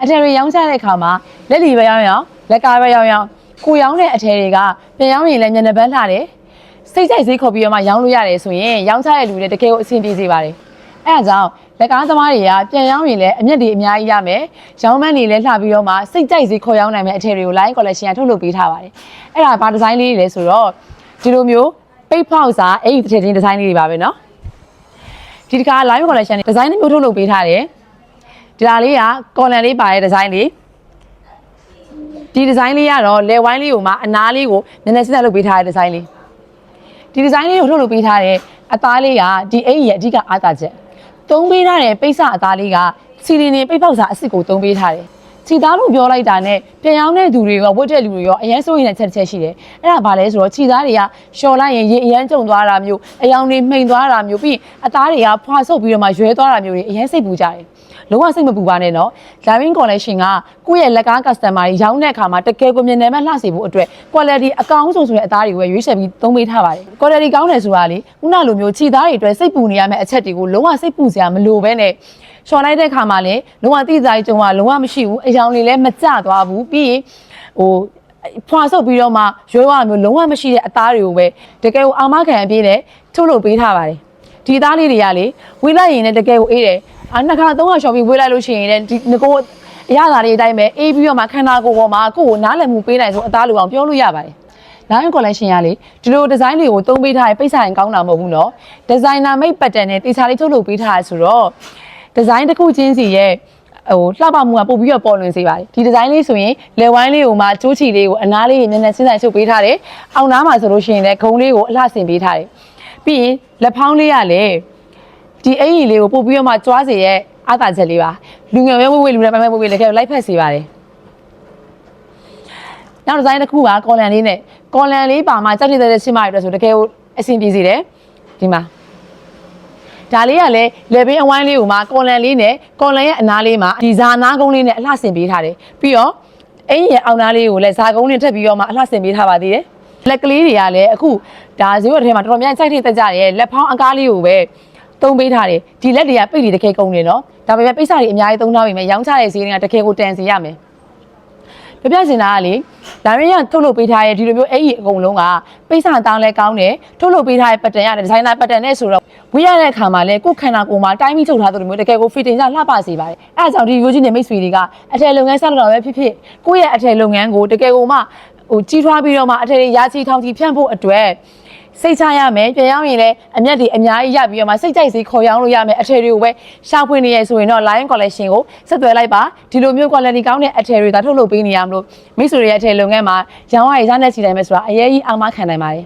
အထည်တွေရောင်းချတဲ့အခါမှာလက်လီပဲရောင်းရောင်းလက်ကားပဲရောင်းရောင်းကိုရောင်းတဲ့အထည်တွေကပြန်ရောင်းရင်လည်းညနေပန်းလှတယ်စိတ်ကြိုက်ဈေးခေါ်ပြီးတော့မှရောင်းလို့ရတယ်ဆိုရင်ရောင်းချတဲ့လူတွေတကယ်ကိုအဆင်ပြေစေပါတယ်အဲဒါကြောင့်လက်ကားသမားတွေကပြန်ရောင်းရင်လည်းအမြတ်တွေအများကြီးရမယ်ရောင်းမန်းတွေလည်းလှပြီးတော့မှစိတ်ကြိုက်ဈေးခေါ်ရောင်းနိုင်မယ့်အထည်တွေကို line collection ကထုတ်လုပ်ပေးထားပါတယ်အဲ့ဒါဘာဒီဇိုင်းလေးတွေလဲဆိုတော့ဒီလိုမျိုးပိတ်ဖောက်စာအဲ့ဒီတစ်ထည်ချင်းဒီဇိုင်းလေးတွေပါပဲเนาะဒီတစ်ခါ line collection ဒီဇိုင်းမျိုးထုတ်လုပ်ပေးထားတယ်ဒီဒါလေးကကော်လန်လေးပါတဲ့ဒီဇိုင်းလေးဒီဒီဇိုင်းလေးကတော့လေဝိုင်းလေးကိုမှအနားလေးကိုနည်းနည်းစစ်စစ်လုပ်ပေးထားတဲ့ဒီဇိုင်းလေးဒီဒီဇိုင်းလေးကိုထုတ်လုပ်ပေးထားတဲ့အသားလေးကဒီအိမ်ရဲ့အဓိကအားသာချက်သုံးပေးထားတဲ့ပိတ်စအသားလေးကစီလီနေပိတ်ပေါက်စာအစ်စ်ကိုသုံးပေးထားတယ်ခြေသားလို့ပြောလိုက်တာနဲ့ပြန်ရောင်းတဲ့သူတွေရောဝတ်တဲ့လူတွေရောအရင်စိုးရင်တဲ့ချက်ရှိတယ်အဲ့ဒါဘာလဲဆိုတော့ခြေသားတွေကလျှော်လိုက်ရင်ရေအရန်ကျုံသွားတာမျိုးအယောင်တွေမှိန်သွားတာမျိုးပြီးအသားတွေကဖွာဆုပ်ပြီးတော့မှရွဲသွားတာမျိုးတွေအရင်စိတ်ပူကြတယ်လုံးဝစိတ်မပူပါနဲ့နော် Line Collection ကကိုယ့်ရဲ့လက်ကား customer တွေရောင်းတဲ့အခါမှာတကယ်ကိုမြင်တယ်မှလှစေဖို့အတွက် quality အကောင်းဆုံးဆိုတဲ့အသားတွေကိုရွေးချယ်ပြီးသုံးပေးထားပါတယ် quality ကောင်းတယ်ဆိုတာလေခုနလိုမျိုးခြေသားတွေအတွက်စိတ်ပူနေရမယ့်အချက်တွေကိုလုံးဝစိတ်ပူစရာမလိုဘဲနဲ့ရှော်လိုက်တဲ့ခါမှာလည်းလုံးဝတိကျကြုံကလုံးဝမရှိဘူးအယောင်တွေလည်းမကျသွားဘူးပြီးရင်ဟိုဖွာဆုပ်ပြီးတော့မှရွေးသွားမျိုးလုံးဝမရှိတဲ့အသားတွေကိုပဲတကယ်ကိုအာမခံအပြည့်နဲ့ထုတ်လုပ်ပေးထားပါတယ်ဒီအသားလေးတွေကလေဝေးလိုက်ရင်လည်းတကယ်ကိုအေးတယ်နှစ်ခါသုံးခါရှော်ပြီးဝေးလိုက်လို့ရှိရင်လည်းဒီငကိုအရသာတွေအတိုင်းပဲအေးပြီးတော့မှခန္ဓာကိုယ်ပေါ်မှာကိုယ့်ကိုနားလည်မှုပေးနိုင်ဆိုအသားလိုအောင်ပြောလို့ရပါတယ်Line Collection ရလေဒီလိုဒီဇိုင်းတွေကိုသုံးပေးထားတဲ့ပိတ်စာရင်ကောင်းတာမဟုတ်ဘူးเนาะဒီဇိုင်နာမိတ်ပတ်တန်နဲ့တေချာလေးထုတ်လုပ်ပေးထားရဆိုတော့ဒီဇိုင်းတစ်ခုချင်းစီရဲ့ဟိုလှပမှုကပို့ပြီးတော့ပေါ်လွင်စေပါတယ်ဒီဒီဇိုင်းလေးဆိုရင်လေဝိုင်းလေးကိုမှကျိုးချီလေးကိုအနားလေးနည်းနည်းစဉ်းစားချုပ်ပေးထားတယ်အောက်နားမှာဆိုလို့ရှိရင်လည်းဂုံလေးကိုအလှဆင်ပေးထားတယ်ပြီးရင်လက်ဖောင်းလေးကလည်းဒီအင်ကြီးလေးကိုပို့ပြီးတော့မှကြွားစေရဲ့အားသာချက်လေးပါလူငယ်ဝဲလူနဲ့ပိုင်ပိုင်ပို့လည်းခဲလိုက်ဖက်စေပါတယ်နောက်ဒီဇိုင်းတစ်ခုကကော်လန်လေးနဲ့ကော်လန်လေးပါမှစက်နေတဲ့ရှင်းမရတဲ့ဆိုတကယ်ကိုအဆင်ပြေစေတယ်ဒီမှာဒါလေးကလည်းလေပင်းအဝိုင်းလေးကိုမှကော်လန်လေးနဲ့ကော်လန်ရဲ့အနားလေးမှာဒီဇာနာကုန်းလေးနဲ့အလှဆင်ပေးထားတယ်ပြီးတော့အင်းရဲ့အောက်နားလေးကိုလည်းဇာကုန်းနဲ့ထပ်ပြီးတော့မှအလှဆင်ပေးထားပါသေးတယ်လက်ကလေးတွေကလည်းအခုဒါဈေးဝယ်ထဲမှာတော်တော်များကြိုက်ထိတက်ကြတယ်လက်ဖောင်းအကားလေးကိုပဲသုံးပေးထားတယ်ဒီလက်တွေကပိတ်တွေတကယ်ကုန်နေနော်ဒါပေမဲ့ပိတ်စတွေအများကြီးသုံးထားပြီမဲ့ရောင်းချတဲ့ဈေးတွေကတကယ်ကိုတန်စီရမယ်ပြပြစင်တာကလေဒါရင်းရထုတ်လုပ်ပေးထားတဲ့ဒီလိုမျိုးအဲ့ဒီအကုန်လုံးကပိတ်စတောင်းလဲကောင်းတယ်ထုတ်လုပ်ပေးထားတဲ့ပတ်တန်ရတယ်ဒီဇိုင်နာပတ်တန်နဲ့ဆိုတော့ဝေးရတဲ့အခါမှာလဲကိုယ်ခန္ဓာကိုယ်မှာတိုင်းပြီးထုတ်ထားတဲ့လိုမျိုးတကယ်ကို fitting ကြလှပစေပါတယ်အဲအကြောင်းဒီ video ကြီးနဲ့မိတ်ဆွေတွေကအထည်လုပ်ငန်းဆက်တော့ပဲဖြစ်ဖြစ်ကိုယ့်ရဲ့အထည်လုပ်ငန်းကိုတကယ်ကိုမှဟိုကြီးထွားပြီးတော့မှအထည်ရာချီထောင်ချီဖြန့်ဖို့အတွက်စိတ်ချရမယ်ပြန်ရောက်ရင်လည်းအမျက်တွေအများကြီးရပြီးတော့မှစိတ်ကြိုက်စေခေါ်ရောင်းလို့ရမယ်အထည်တွေကိုပဲရှာဖွေနေရဆိုရင်တော့ Line Collection ကိုဆက်သွယ်လိုက်ပါဒီလိုမျိုး quality ကောင်းတဲ့အထည်တွေဒါထုတ်လုပ်ပေးနေရမလို့မိတ်ဆွေတွေရဲ့အထည်လုပ်ငန်းမှာရောင်းရည်စားနဲ့စီတိုင်းပဲဆိုတာအရေးကြီးအောင်မခံနိုင်ပါတယ်